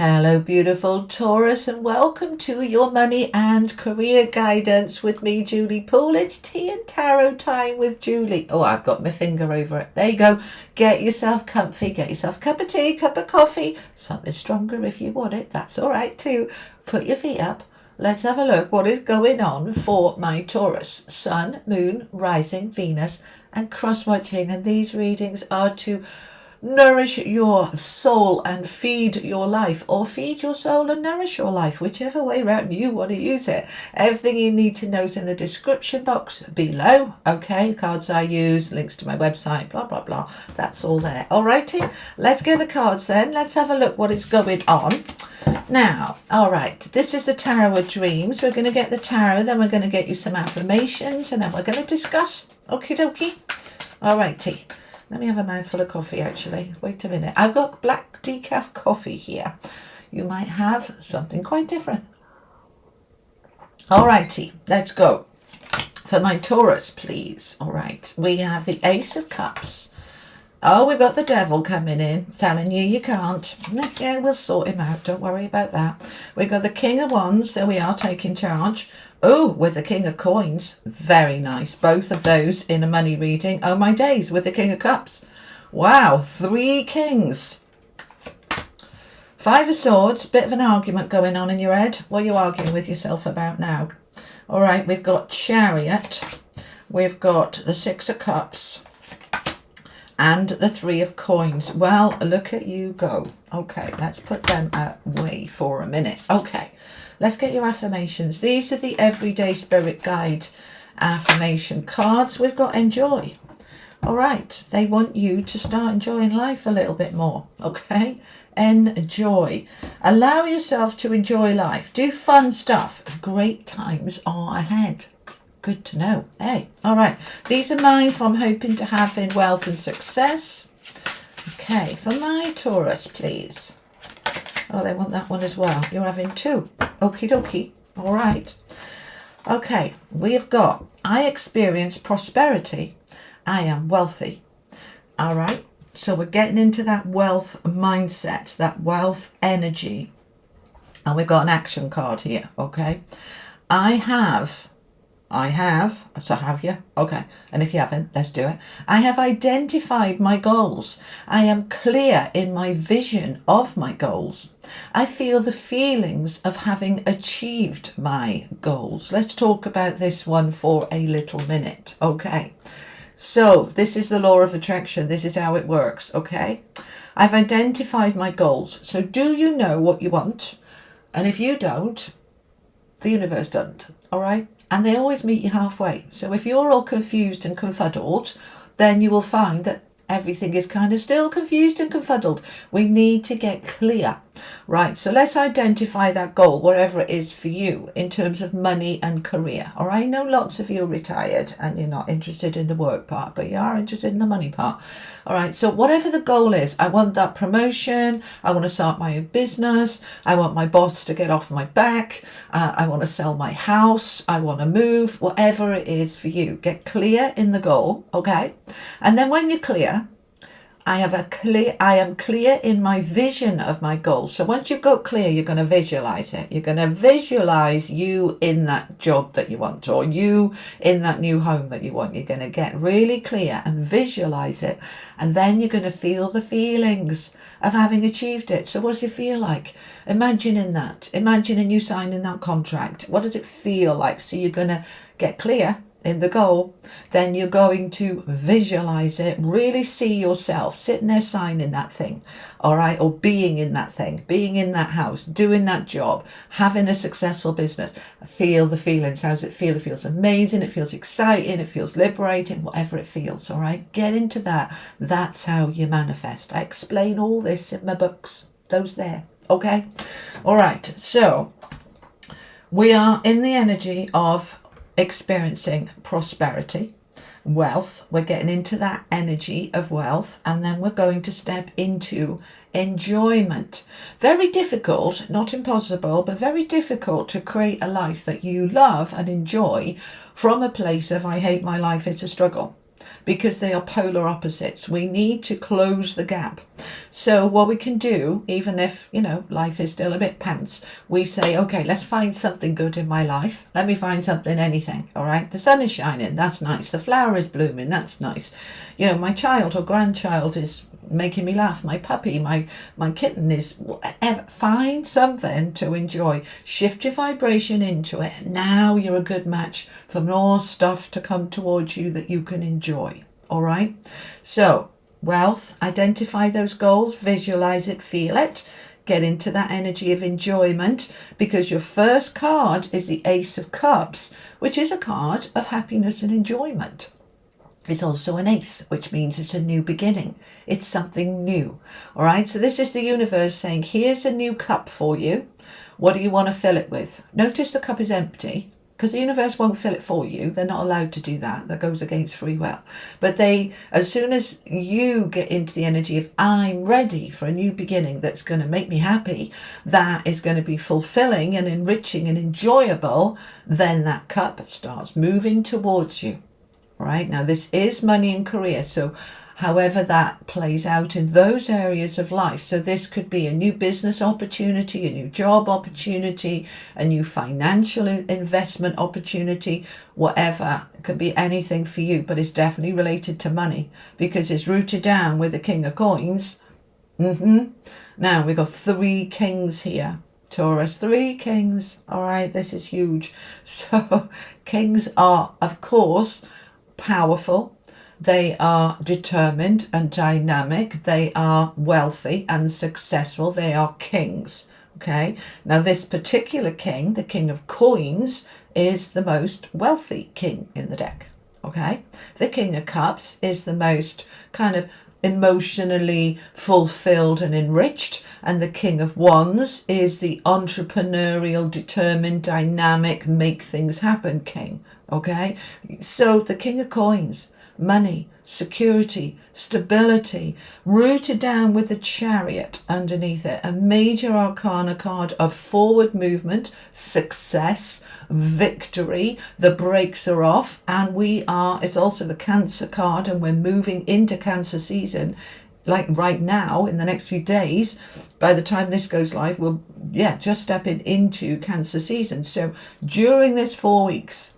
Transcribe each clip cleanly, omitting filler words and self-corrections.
Hello, beautiful Taurus, and welcome to your money and career guidance with me, Julie Poole. It's tea and tarot time with Julie. Oh, I've got my finger over it. There you go. Get yourself comfy. Get yourself a cup of tea, cup of coffee, something stronger if you want it. That's all right too. Put your feet up. Let's have a look what is going on for my Taurus. Sun, Moon, Rising, Venus, and cross-watching. And these readings are to nourish your soul and feed your life, or feed your soul and nourish your life, whichever way around you want to use it. Everything you need to know is in the description box below. Okay, cards I use, links to my website, blah blah blah, that's all there. Alrighty, let's get the cards then. Let's have a look what is going on now. All right, this is the Tarot of Dreams. We're going to get the tarot, then we're going to get you some affirmations, and then we're going to discuss. Okie dokie. Alrighty. Let me have a mouthful of coffee, actually. Wait a minute. I've got black decaf coffee here. You might have something quite different. Alrighty, let's go. For my Taurus, please. All right, we have the Ace of Cups. Oh, we've got the Devil coming in, telling you can't. Yeah, we'll sort him out. Don't worry about that. We've got the King of Wands. There we are, taking charge. Oh, with the King of Coins. Very nice. Both of those in a money reading. Oh, my days, with the King of Cups. Wow, 3 kings. 5 of Swords. Bit of an argument going on in your head. What are you arguing with yourself about now? All right, we've got Chariot. We've got the 6 of Cups. And the 3 of Coins. Well, look at you go. Okay, let's put them away for a minute. Okay. Let's get your affirmations. These are the Everyday Spirit Guide affirmation cards. We've got enjoy. All right. They want you to start enjoying life a little bit more. Okay. Enjoy. Allow yourself to enjoy life. Do fun stuff. Great times are ahead. Good to know. Hey. All right. These are mine from hoping to have in wealth and success. Okay. For my Taurus, please. Oh, they want that one as well. You're having 2. Okie dokie. All right. Okay. We have got, I experience prosperity. I am wealthy. All right. So we're getting into that wealth mindset, that wealth energy. And we've got an action card here. Okay. I have, so have you? Okay. And if you haven't, let's do it. I have identified my goals. I am clear in my vision of my goals. I feel the feelings of having achieved my goals. Let's talk about this one for a little minute. Okay. So this is the law of attraction. This is how it works. Okay. I've identified my goals. So do you know what you want? And if you don't, the universe doesn't. All right. And they always meet you halfway. So if you're all confused and confuddled, then you will find that everything is kind of still confused and confuddled. We need to get clear. Right, so let's identify that goal, wherever it is for you, in terms of money and career. All right, I know lots of you are retired and you're not interested in the work part, but you are interested in the money part. All right, so whatever the goal is, I want that promotion. I want to start my own business. I want my boss to get off my back. I want to sell my house. I want to move, whatever it is for you. Get clear in the goal, okay? And then when you're clear, I am clear in my vision of my goals. So once you've got clear, you're going to visualize it. You're going to visualize you in that job that you want, or you in that new home that you want. You're going to get really clear and visualize it. And then you're going to feel the feelings of having achieved it. So what does it feel like? Imagining that. Imagining you signing that contract. What does it feel like? So you're going to get clear in the goal, then you're going to visualize it, really see yourself sitting there signing that thing, all right, or being in that thing, being in that house, doing that job, having a successful business. Feel the feelings. How does it feel? It feels amazing, it feels exciting, it feels liberating, whatever it feels, all right. Get into that. That's how you manifest. I explain all this in my books, those there, okay. All right, so we are in the energy of experiencing prosperity, wealth. We're getting into that energy of wealth, and then we're going to step into enjoyment. Very difficult, not impossible, but very difficult to create a life that you love and enjoy from a place of I hate my life, it's a struggle. because they are polar opposites. We need to close the gap. So what we can do, even if, life is still a bit pants, we say, okay, let's find something good in my life. Let me find something, anything. All right. The sun is shining. That's nice. The flower is blooming. That's nice. My child or grandchild is making me laugh. My puppy, my kitten is whatever. Find something to enjoy. Shift your vibration into it. Now you're a good match for more stuff to come towards you that you can enjoy. All right. So wealth, identify those goals, visualize it, feel it, get into that energy of enjoyment, because your first card is the Ace of Cups, which is a card of happiness and enjoyment. It's also an ace, which means it's a new beginning. It's something new. All right. So this is the universe saying, here's a new cup for you. What do you want to fill it with? Notice the cup is empty, because the universe won't fill it for you. They're not allowed to do that. That goes against free will. But as soon as you get into the energy of, I'm ready for a new beginning that's going to make me happy, that is going to be fulfilling and enriching and enjoyable, then that cup starts moving towards you. Right. Now, this is money and career. So however that plays out in those areas of life. So this could be a new business opportunity, a new job opportunity, a new financial investment opportunity, whatever. It could be anything for you, but it's definitely related to money because it's rooted down with the King of Coins. Now we've got 3 kings here. Taurus, 3 kings. All right. This is huge. So kings are, of course, powerful. They are determined and dynamic. They are wealthy and successful. They are kings. Okay. Now this particular king, the King of Coins, is the most wealthy king in the deck. Okay. The King of Cups is the most kind of emotionally fulfilled and enriched, and the King of Wands is the entrepreneurial, determined, dynamic, make things happen king. Okay, so the King of Coins, money, security, stability, rooted down with the Chariot underneath it, a major arcana card of forward movement, success, victory. The brakes are off, and it's also the Cancer card, and we're moving into Cancer season. Like right now, in the next few days, by the time this goes live, we'll just stepping into Cancer season. So during this 4 weeks,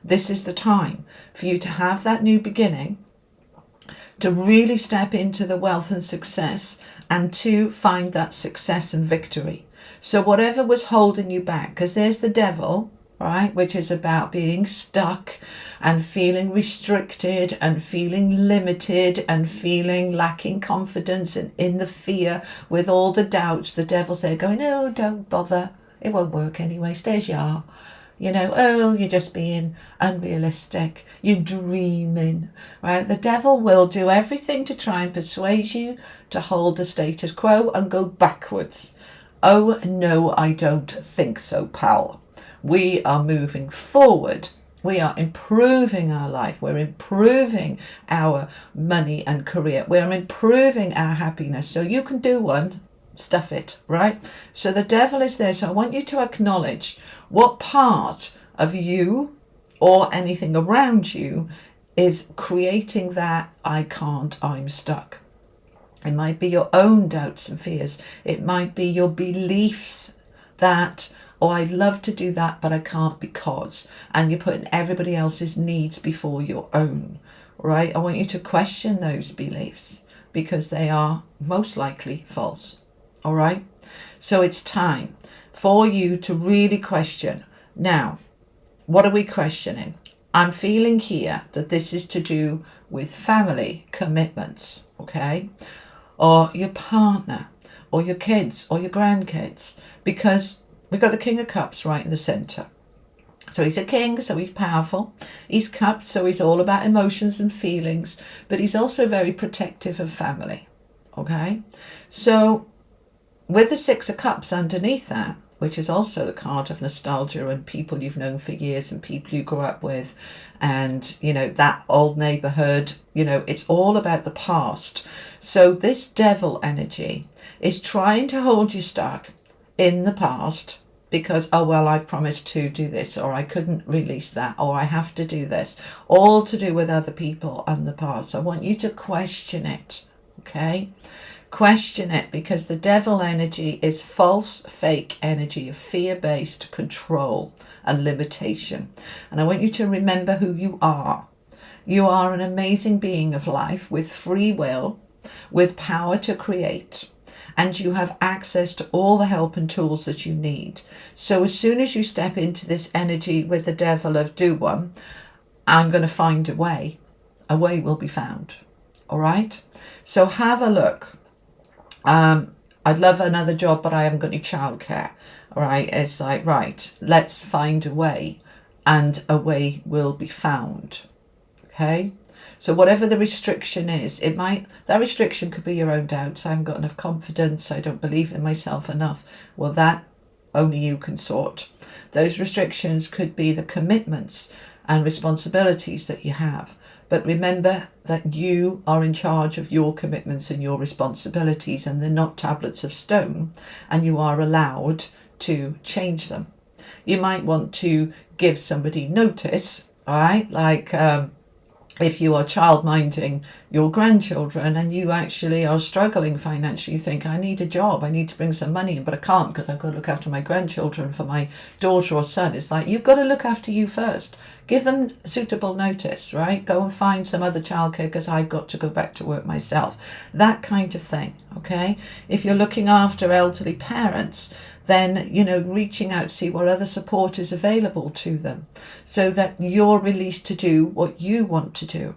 this is the time for you to have that new beginning, to really step into the wealth and success, and to find that success and victory. So whatever was holding you back, because there's the devil, right, which is about being stuck and feeling restricted and feeling limited and feeling lacking confidence and in the fear with all the doubts. The devil's there going, oh, don't bother. It won't work anyway. Stay as you are. You're just being unrealistic. You're dreaming, right? The devil will do everything to try and persuade you to hold the status quo and go backwards. Oh, no, I don't think so, pal. We are moving forward. We are improving our life. We're improving our money and career. We're improving our happiness. So you can do one. Stuff it, right? So the devil is there. So I want you to acknowledge what part of you or anything around you is creating that I can't, I'm stuck. It might be your own doubts and fears. It might be your beliefs that, oh, I'd love to do that, but I can't because, and you're putting everybody else's needs before your own, right? I want you to question those beliefs because they are most likely false. All right. So it's time for you to really question. Now, what are we questioning? I'm feeling here that this is to do with family commitments, okay? Or your partner, or your kids, or your grandkids, because we've got the King of Cups right in the center. So he's a king, so he's powerful. He's cups, so he's all about emotions and feelings, but he's also very protective of family, okay? So with the 6 of Cups underneath that, which is also the card of nostalgia and people you've known for years and people you grew up with, and, that old neighborhood, it's all about the past. So this devil energy is trying to hold you stuck in the past, because, oh, well, I've promised to do this, or I couldn't release that, or I have to do this, all to do with other people and the past. I want you to question it, okay? Question it, because the devil energy is false, fake energy of fear-based control and limitation. And I want you to remember who you are. You are an amazing being of life with free will, with power to create, and you have access to all the help and tools that you need. So as soon as you step into this energy with the devil of do one, I'm going to find a way will be found. All right? So have a look. I'd love another job, but I haven't got any childcare. All right? It's like, right, let's find a way, and a way will be found. Okay? So whatever the restriction is, that restriction could be your own doubts. I haven't got enough confidence. I don't believe in myself enough. Well, that only you can sort. Those restrictions could be the commitments and responsibilities that you have. But remember that you are in charge of your commitments and your responsibilities, and they're not tablets of stone, and you are allowed to change them. You might want to give somebody notice, all right? Like, if you are child-minding your grandchildren and you actually are struggling financially, you think, I need a job, I need to bring some money in, but I can't because I've got to look after my grandchildren for my daughter or son. It's like, you've got to look after you first. Give them suitable notice, right? Go and find some other childcare because I've got to go back to work myself. That kind of thing, okay? If you're looking after elderly parents, then, reaching out to see what other support is available to them so that you're released to do what you want to do.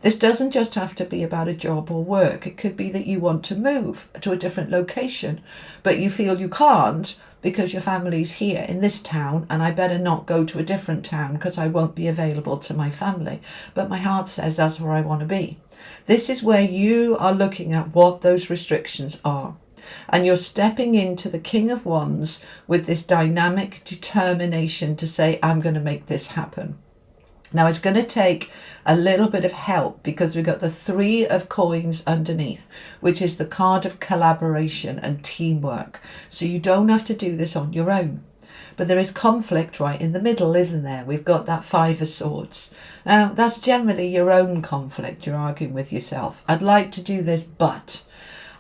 This doesn't just have to be about a job or work. It could be that you want to move to a different location, but you feel you can't because your family's here in this town, and I better not go to a different town because I won't be available to my family. But my heart says that's where I want to be. This is where you are looking at what those restrictions are. And you're stepping into the King of Wands with this dynamic determination to say, I'm going to make this happen. Now, it's going to take a little bit of help because we've got the 3 of coins underneath, which is the card of collaboration and teamwork. So you don't have to do this on your own. But there is conflict right in the middle, isn't there? We've got that 5 of swords. Now, that's generally your own conflict. You're arguing with yourself. I'd like to do this, but...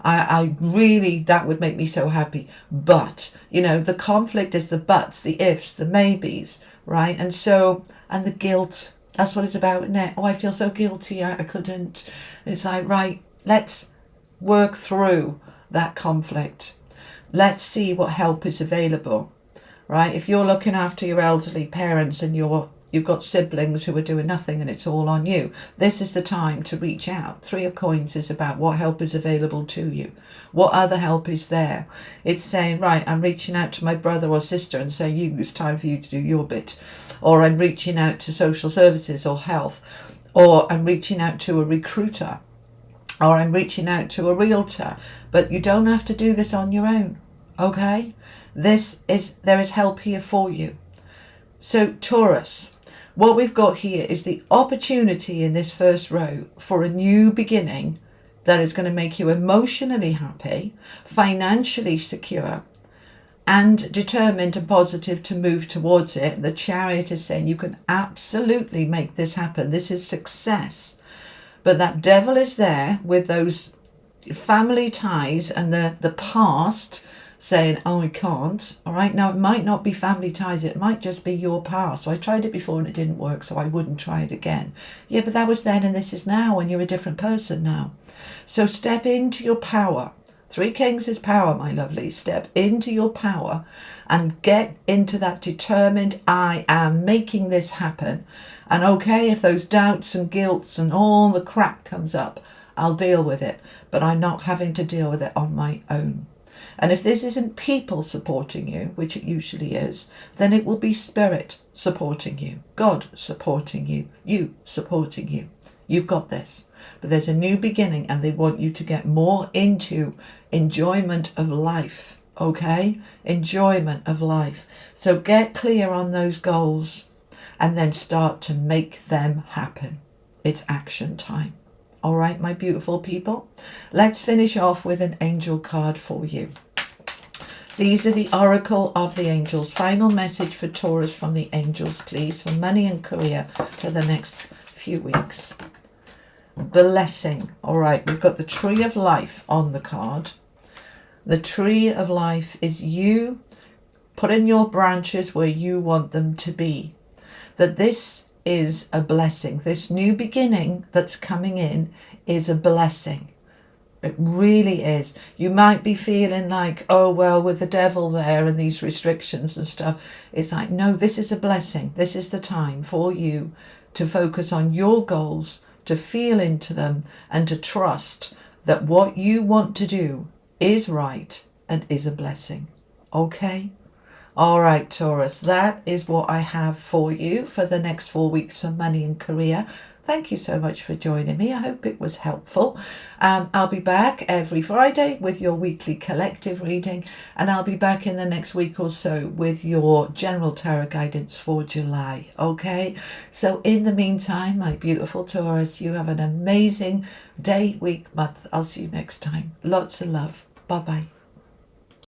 I really, that would make me so happy. But, the conflict is the buts, the ifs, the maybes, right? And the guilt, that's what it's about, isn't it? Oh, I feel so guilty, I couldn't. It's like, right, let's work through that conflict. Let's see what help is available, right? If you're looking after your elderly parents and you've got siblings who are doing nothing and it's all on you, this is the time to reach out. 3 of coins is about what help is available to you. What other help is there? It's saying, right, I'm reaching out to my brother or sister and saying, it's time for you to do your bit. Or I'm reaching out to social services or health. Or I'm reaching out to a recruiter. Or I'm reaching out to a realtor. But you don't have to do this on your own, okay? There is help here for you. So Taurus, what we've got here is the opportunity in this first row for a new beginning that is going to make you emotionally happy, financially secure, and determined and positive to move towards it. The Chariot is saying you can absolutely make this happen. This is success. But that devil is there with those family ties and the past saying, oh, I can't. All right. Now, it might not be family ties. It might just be your past. So I tried it before and it didn't work, so I wouldn't try it again. Yeah, but that was then and this is now, and you're a different person now. So step into your power. 3 Kings is power, my lovely. Step into your power and get into that determined, I am making this happen. And okay, if those doubts and guilts and all the crap comes up, I'll deal with it. But I'm not having to deal with it on my own. And if this isn't people supporting you, which it usually is, then it will be spirit supporting you, God supporting you, you supporting you. You've got this. But there's a new beginning and they want you to get more into enjoyment of life, okay? Enjoyment of life. So get clear on those goals and then start to make them happen. It's action time. All right, my beautiful people. Let's finish off with an angel card for you. These are the Oracle of the Angels. Final message for Taurus from the angels, please, for money and career for the next few weeks. Blessing. All right, we've got the Tree of Life on the card. The Tree of Life is you putting your branches where you want them to be. That this is a blessing. This new beginning that's coming in is a blessing. It really is. You might be feeling like, oh, well, with the devil there and these restrictions and stuff. It's like, no, this is a blessing. This is the time for you to focus on your goals, to feel into them, and to trust that what you want to do is right and is a blessing. Okay? All right, Taurus, that is what I have for you for the next 4 weeks for money and career. Thank you so much for joining me. I hope it was helpful. I'll be back every Friday with your weekly collective reading, and I'll be back in the next week or so with your general tarot guidance for July. Okay? So in the meantime, my beautiful Taurus, you have an amazing day, week, month. I'll see you next time. Lots of love. Bye-bye.